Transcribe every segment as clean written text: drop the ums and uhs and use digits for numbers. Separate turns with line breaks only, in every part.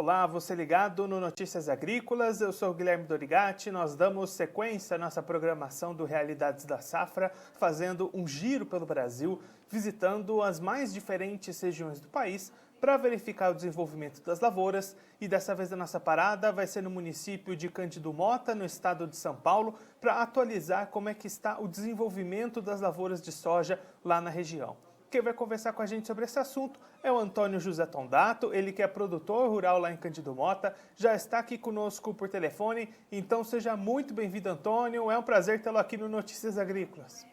Olá, você ligado no Notícias Agrícolas, eu sou o Guilherme Dorigatti, nós damos sequência à nossa programação do Realidades da Safra, fazendo um giro pelo Brasil, visitando as mais diferentes regiões do país para verificar o desenvolvimento das lavouras, e dessa vez a nossa parada vai ser no município de Cândido Mota, no estado de São Paulo, para atualizar como é que está o desenvolvimento das lavouras de soja lá na região. Quem vai conversar com a gente sobre esse assunto é o Antônio José Tondato, ele que é produtor rural lá em Cândido Mota, já está aqui conosco por telefone, então seja muito bem-vindo, Antônio, é um prazer tê-lo aqui no Notícias Agrícolas.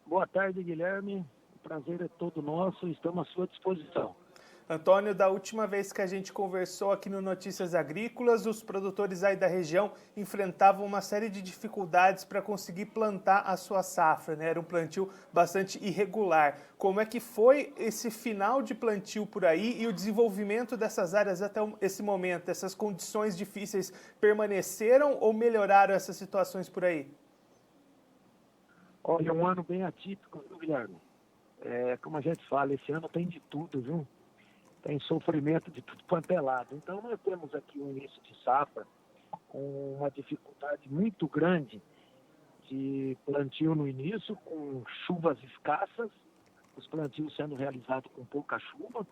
Boa tarde, Guilherme, o prazer é todo nosso, estamos à sua disposição.
Antônio, da última vez que a gente conversou aqui no Notícias Agrícolas, os produtores aí da região enfrentavam uma série de dificuldades para conseguir plantar a sua safra, né? Era um plantio bastante irregular. Como é que foi esse final de plantio por aí e o desenvolvimento dessas áreas até esse momento? Essas condições difíceis permaneceram ou melhoraram essas situações por aí?
Olha, é um ano bem atípico, viu, Guilherme? Como a gente fala, esse ano tem de tudo, viu? Tem sofrimento de tudo quanto é lado. Então, nós temos aqui um início de safra com uma dificuldade muito grande de plantio no início, com chuvas escassas, os plantios sendo realizados com pouca chuva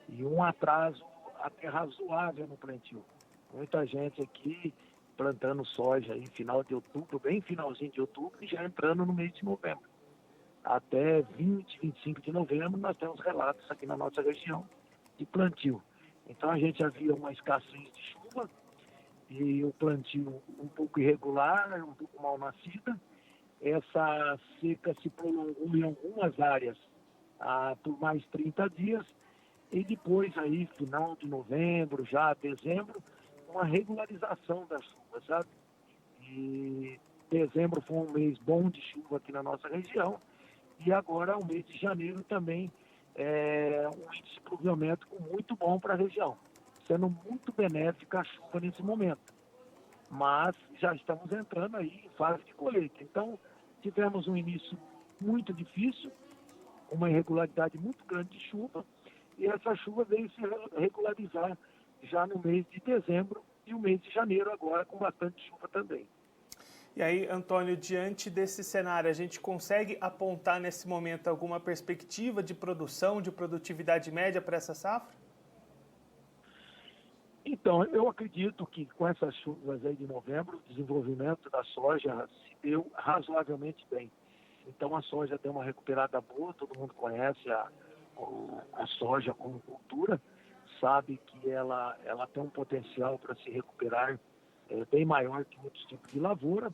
e um atraso até razoável no plantio. Muita gente aqui plantando soja em final de outubro, bem finalzinho de outubro, e já entrando no mês de novembro. Até 20, 25 de novembro, nós temos relatos aqui na nossa região de plantio. Então a gente havia uma escassez de chuva e o plantio um pouco irregular, um pouco mal nascida. Essa seca se prolongou em algumas áreas por mais 30 dias e depois aí, final de novembro, já dezembro, uma regularização das chuvas, sabe? E dezembro foi um mês bom de chuva aqui na nossa região e agora o mês de janeiro também um índice de pluviometro muito bom para a região, sendo muito benéfica a chuva nesse momento. Mas já estamos entrando aí em fase de colheita. Então, tivemos um início muito difícil, uma irregularidade muito grande de chuva, e essa chuva veio se regularizar já no mês de dezembro e o mês de janeiro agora com bastante chuva também.
E aí, Antônio, diante desse cenário, a gente consegue apontar nesse momento alguma perspectiva de produção, de produtividade média para essa safra?
Então, eu acredito que com essas chuvas aí de novembro, o desenvolvimento da soja se deu razoavelmente bem. Então, a soja deu uma recuperada boa, todo mundo conhece a soja como cultura, sabe que ela tem um potencial para se recuperar bem maior que outros tipos de lavoura.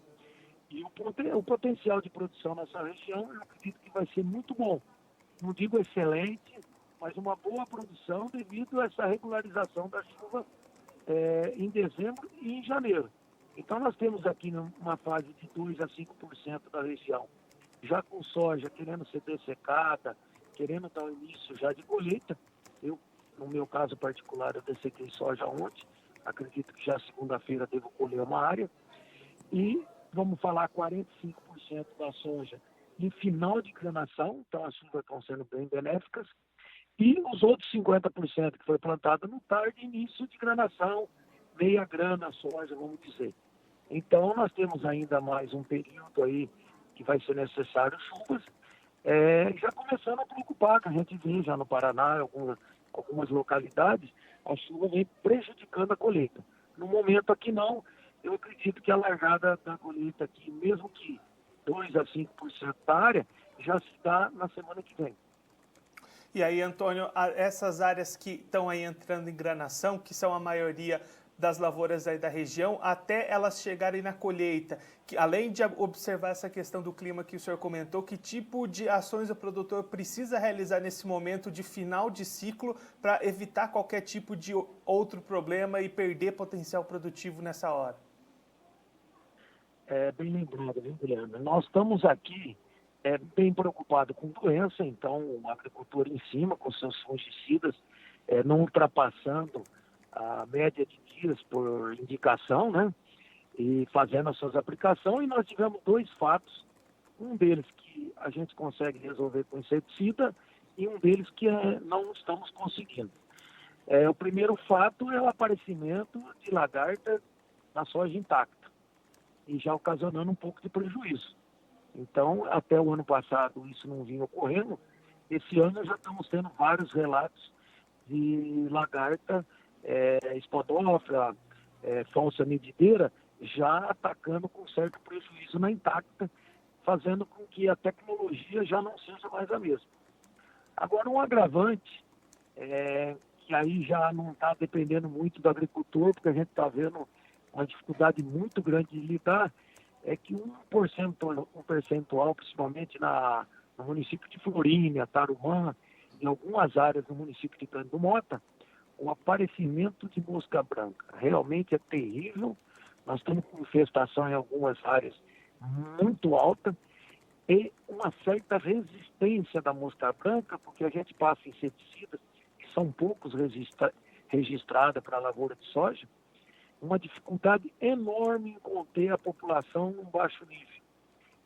E o potencial de produção nessa região, eu acredito que vai ser muito bom. Não digo excelente, mas uma boa produção devido a essa regularização da chuva em dezembro e em janeiro. Então nós temos aqui uma fase de 2 a 5% da região, já com soja querendo ser dessecada, querendo dar o início já de colheita. Eu, no meu caso particular, eu dessequei soja ontem, acredito que já segunda-feira devo colher uma área. E vamos falar 45% da soja em final de granação, então as chuvas estão sendo bem benéficas, e os outros 50% que foi plantado no tarde início de granação, meia grana soja, vamos dizer. Então nós temos ainda mais um período aí que vai ser necessário chuvas, já começando a preocupar, que a gente vê já no Paraná, algumas localidades, a chuva vem prejudicando a colheita. No momento aqui não. Eu acredito que a largada da colheita aqui, mesmo que 2 a 5% da área, já se dá na semana que vem.
E aí, Antônio, essas áreas que estão aí entrando em granação, que são a maioria das lavouras aí da região, até elas chegarem na colheita, que além de observar essa questão do clima que o senhor comentou, que tipo de ações o produtor precisa realizar nesse momento de final de ciclo para evitar qualquer tipo de outro problema e perder potencial produtivo nessa hora?
Bem lembrado, viu, Guilherme? Nós estamos aqui bem preocupados com doença, então o agricultor em cima, com seus fungicidas, não ultrapassando a média de dias por indicação, né? E fazendo as suas aplicações, e nós tivemos 2 fatos, um deles que a gente consegue resolver com inseticida e um deles que não estamos conseguindo. O primeiro fato é o aparecimento de lagarta na soja intacta, e já ocasionando um pouco de prejuízo. Então, até o ano passado isso não vinha ocorrendo. Esse ano já estamos tendo vários relatos de lagarta, espodófila, falsa medideira, já atacando com certo prejuízo na intacta, fazendo com que a tecnologia já não seja mais a mesma. Agora, um agravante, que aí já não está dependendo muito do agricultor, porque a gente está vendo uma dificuldade muito grande de lidar, é que um percentual, principalmente no município de Florínia, Tarumã, em algumas áreas do município de Cândido Mota, o aparecimento de mosca branca realmente é terrível. Nós estamos com infestação em algumas áreas muito alta e uma certa resistência da mosca branca, porque a gente passa inseticidas, que são poucos registrados para a lavoura de soja, uma dificuldade enorme em conter a população num baixo nível.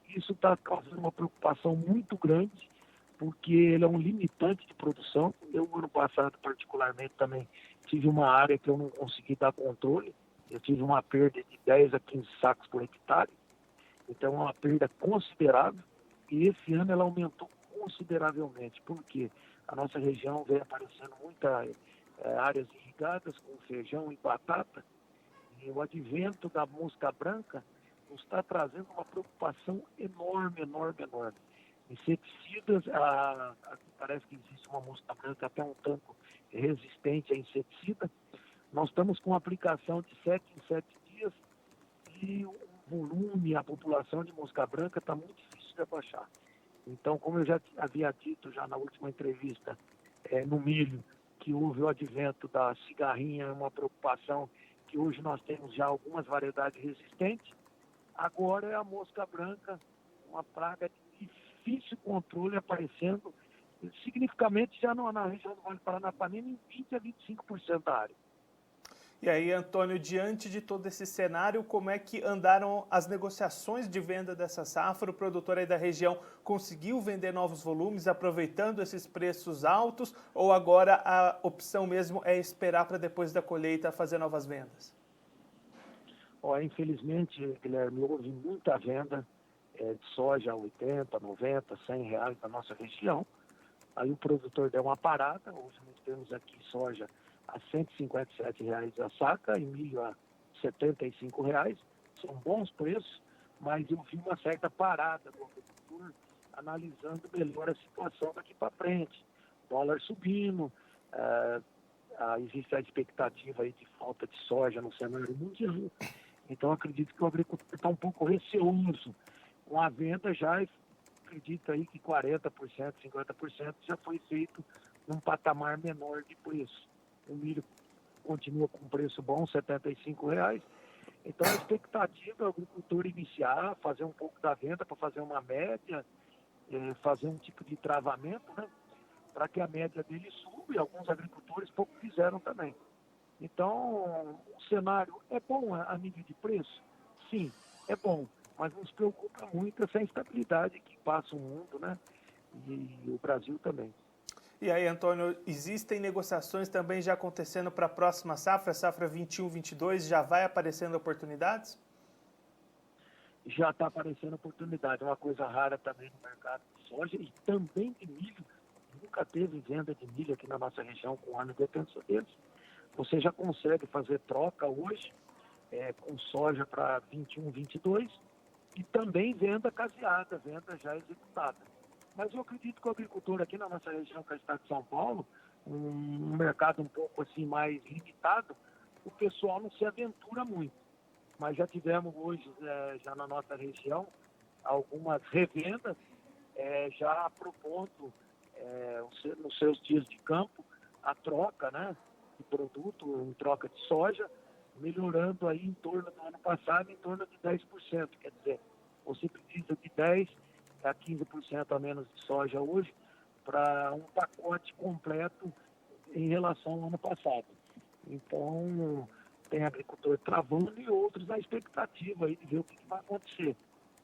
Isso está causando uma preocupação muito grande, porque ele é um limitante de produção. Eu, ano passado, particularmente, também tive uma área que eu não consegui dar controle. Eu tive uma perda de 10 a 15 sacos por hectare. Então, é uma perda considerável. E esse ano ela aumentou consideravelmente, porque a nossa região vem aparecendo muitas áreas irrigadas com feijão e batata. E o advento da mosca branca nos está trazendo uma preocupação enorme, enorme, enorme. Inseticidas, parece que existe uma mosca branca até um tanto resistente a inseticida. Nós estamos com aplicação de 7 em 7 dias e o volume, a população de mosca branca está muito difícil de abaixar. Então, como eu já havia dito já na última entrevista, no milho, que houve o advento da cigarrinha, uma preocupação que hoje nós temos já algumas variedades resistentes. Agora é a mosca branca, uma praga de difícil controle aparecendo significativamente já na região do Vale do Paranapanema em 20 a 25% da área.
E aí, Antônio, diante de todo esse cenário, como é que andaram as negociações de venda dessa safra? O produtor aí da região conseguiu vender novos volumes, aproveitando esses preços altos, ou agora a opção mesmo é esperar para depois da colheita fazer novas vendas?
Infelizmente, Guilherme, houve muita venda de soja a 80, 90, 100 reais na nossa região. Aí o produtor deu uma parada. Hoje nós temos aqui soja a R$ 157 a saca e milho a R$ 75. São bons preços, mas eu vi uma certa parada do agricultor analisando melhor a situação daqui para frente. Dólar subindo, existe a expectativa aí de falta de soja no cenário mundial. Então acredito que o agricultor está um pouco receoso. Com a venda já acredito aí que 40%, 50% já foi feito num patamar menor de preço. O milho continua com preço bom, R$ 75. Então a expectativa é o agricultor iniciar, fazer um pouco da venda para fazer uma média, fazer um tipo de travamento, né? Para que a média dele suba, e alguns agricultores pouco fizeram também. Então, o cenário é bom a nível de preço? Sim, é bom, mas nos preocupa muito essa instabilidade que passa o mundo, né? E o Brasil também.
E aí, Antônio, existem negociações também já acontecendo para a próxima safra, safra 21-22, já vai aparecendo oportunidades?
Já está aparecendo oportunidade, é uma coisa rara também no mercado de soja e também de milho. Nunca teve venda de milho aqui na nossa região com ano de defensor deles. Você já consegue fazer troca hoje com soja para 21, 22 e também venda caseada, venda já executada. Mas eu acredito que o agricultor aqui na nossa região, que é o estado de São Paulo, um mercado um pouco assim mais limitado, o pessoal não se aventura muito. Mas já tivemos hoje, já na nossa região, algumas revendas já propondo nos seus dias de campo a troca, né, de produto em troca de soja, melhorando aí em torno do ano passado, em torno de 10%. Quer dizer, você precisa de 10% a 15% a menos de soja hoje para um pacote completo em relação ao ano passado. Então, tem agricultor travando e outros na expectativa aí de ver o que vai acontecer.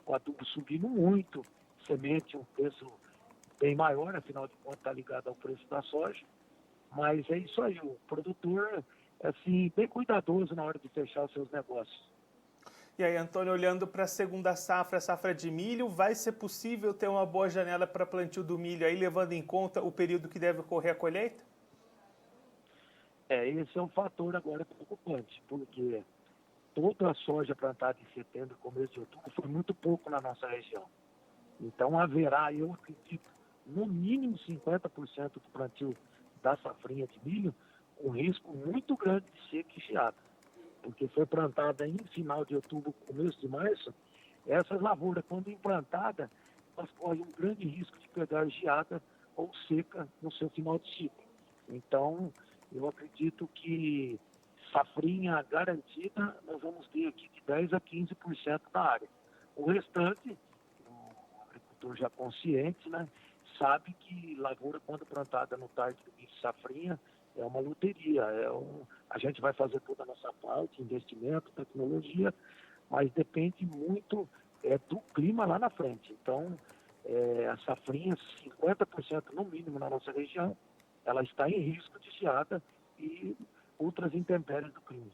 O adubo subindo muito, semente um preço bem maior, afinal de contas está ligado ao preço da soja, Mas é isso aí, o produtor é assim, bem cuidadoso na hora de fechar os seus negócios.
E aí, Antônio, olhando para a segunda safra, a safra de milho, vai ser possível ter uma boa janela para plantio do milho aí, levando em conta o período que deve ocorrer a colheita?
Esse é um fator agora preocupante, porque toda a soja plantada em setembro, começo de outubro, foi muito pouco na nossa região. Então haverá, eu acredito, no mínimo 50% do plantio da safrinha de milho, com risco muito grande de seca e geada. Porque foi plantada em final de outubro, começo de março, essas lavouras, quando implantadas, elas correm um grande risco de pegar geada ou seca no seu final de ciclo. Então, eu acredito que safrinha garantida, nós vamos ter aqui de 10% a 15% da área. O restante, o agricultor já consciente, né, sabe que lavoura, quando plantada no tarde do milho safrinha, é uma loteria. A gente vai fazer toda a nossa parte, investimento, tecnologia, mas depende muito do clima lá na frente. Então, a safrinha, 50% no mínimo na nossa região, ela está em risco de geada e outras intempéries do clima.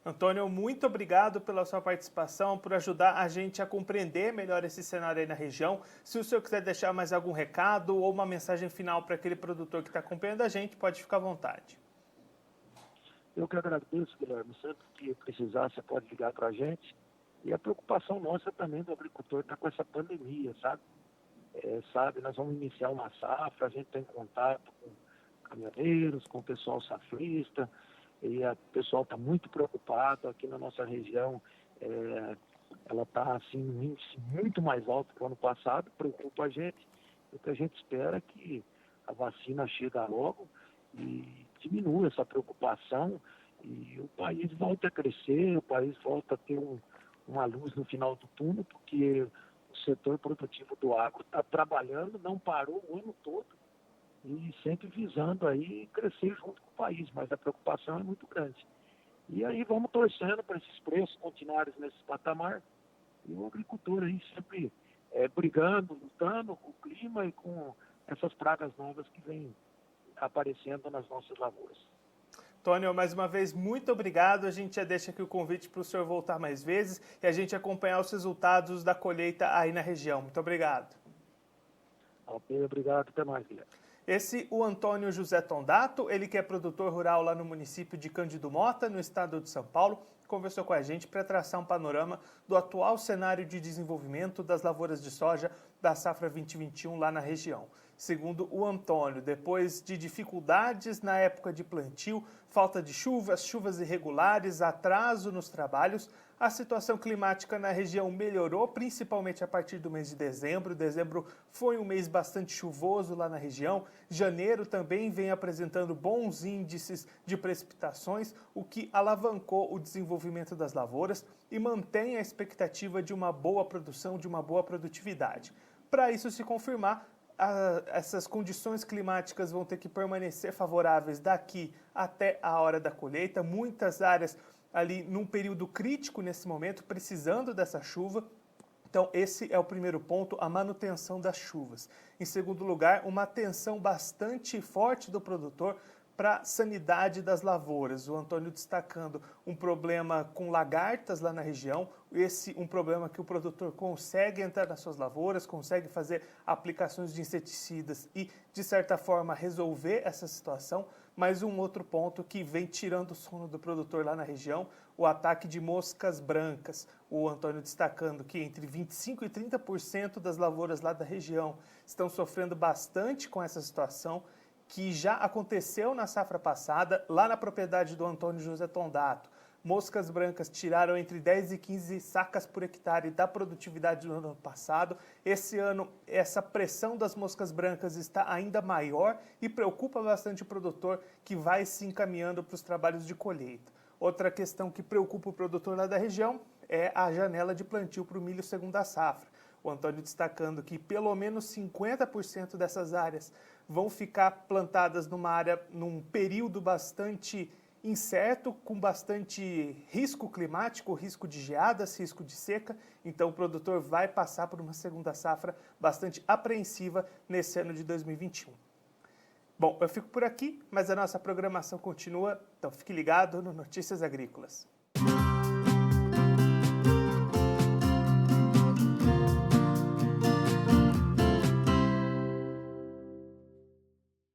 Antônio, muito obrigado pela sua participação, por ajudar a gente a compreender melhor esse cenário aí na região. Se o senhor quiser deixar mais algum recado ou uma mensagem final para aquele produtor que está acompanhando a gente, pode ficar à vontade.
Eu que agradeço, Guilherme. Sempre que precisar, você pode ligar para a gente. E a preocupação nossa também do agricultor está com essa pandemia, sabe? Nós vamos iniciar uma safra, a gente tem contato com caminhoneiros, com o pessoal safrista, e o pessoal está muito preocupado. Aqui na nossa região, ela está assim, um índice muito mais alto que o ano passado, preocupa a gente. O que a gente espera é que a vacina chegue logo e diminua essa preocupação e o país volta a crescer, o país volta a ter uma luz no final do túnel, porque o setor produtivo do agro está trabalhando, não parou o ano todo e sempre visando aí crescer junto com o país, mas a preocupação é muito grande. E aí vamos torcendo para esses preços continuarem nesse patamar e o agricultor aí sempre brigando, lutando com o clima e com essas pragas novas que vêm aparecendo nas nossas lavouras.
Antônio, mais uma vez, muito obrigado. A gente já deixa aqui o convite para o senhor voltar mais vezes e a gente acompanhar os resultados da colheita aí na região. Muito obrigado.
Ok, obrigado. Até mais, Guilherme.
Esse, o Antônio José Tondato, ele que é produtor rural lá no município de Cândido Mota, no estado de São Paulo, conversou com a gente para traçar um panorama do atual cenário de desenvolvimento das lavouras de soja da safra 2021 lá na região. Segundo o Antônio, depois de dificuldades na época de plantio, falta de chuvas irregulares, atraso nos trabalhos, a situação climática na região melhorou, principalmente a partir do mês de dezembro. Dezembro foi um mês bastante chuvoso lá na região. Janeiro também vem apresentando bons índices de precipitações, o que alavancou o desenvolvimento das lavouras e mantém a expectativa de uma boa produção, de uma boa produtividade. Para isso se confirmar, essas condições climáticas vão ter que permanecer favoráveis daqui até a hora da colheita. Muitas áreas ali num período crítico nesse momento, precisando dessa chuva. Então, esse é o primeiro ponto, a manutenção das chuvas. Em segundo lugar, uma atenção bastante forte do produtor para a sanidade das lavouras. O Antônio destacando um problema com lagartas lá na região, um problema que o produtor consegue entrar nas suas lavouras, consegue fazer aplicações de inseticidas e, de certa forma, resolver essa situação. Mas um outro ponto que vem tirando o sono do produtor lá na região, o ataque de moscas brancas. O Antônio destacando que entre 25% e 30% das lavouras lá da região estão sofrendo bastante com essa situação, que já aconteceu na safra passada, lá na propriedade do Antônio José Tondato. Moscas brancas tiraram entre 10 e 15 sacas por hectare da produtividade do ano passado. Esse ano, essa pressão das moscas brancas está ainda maior e preocupa bastante o produtor, que vai se encaminhando para os trabalhos de colheita. Outra questão que preocupa o produtor lá da região é a janela de plantio para o milho segunda safra. O Antônio destacando que pelo menos 50% dessas áreas vão ficar plantadas num período bastante incerto, com bastante risco climático, risco de geadas, risco de seca. Então o produtor vai passar por uma segunda safra bastante apreensiva nesse ano de 2021. Bom, eu fico por aqui, mas a nossa programação continua, então fique ligado no Notícias Agrícolas.